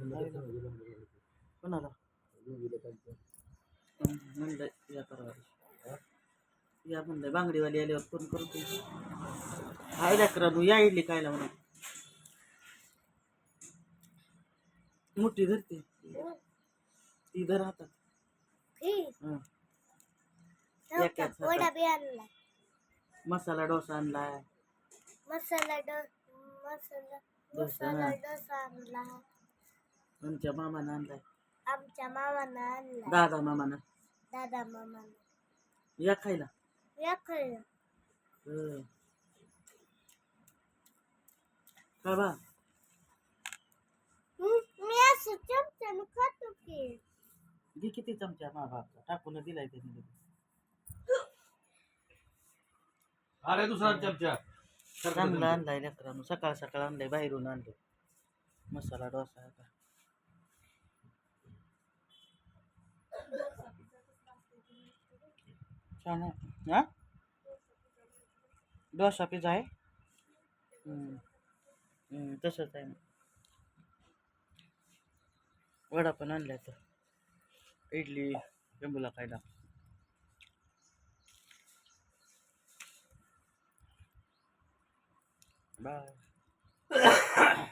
कोणाला म्हणलं या परवा या म्हणलं बांगडीवाली आल्यावर फोन करतो हाय लेकरांनो या इडली खायला म्हणून मोठी धरते ती धर हातात मसाला डोसा आणलाय मसाला डोसा आणला आमच्या मामानं आणलाय आमच्या मामानं आणला दादा मामानं या खायला का बा मी असं चमच्यानं खातो की दे किती चमचा मा बापचा टाकून दिलाय त्यांनी अरे दुसरा चमचा चांगला आणलाय लेकरांनो सकाळ सकाळ आणलाय बाहेरून आणलंय मसाला डोसा आहे का छान आहे हा डोसा पिझ्झा आहे तसंच आहे ना वडा पण आणलाय तर इडली लिंबूला खायला बाय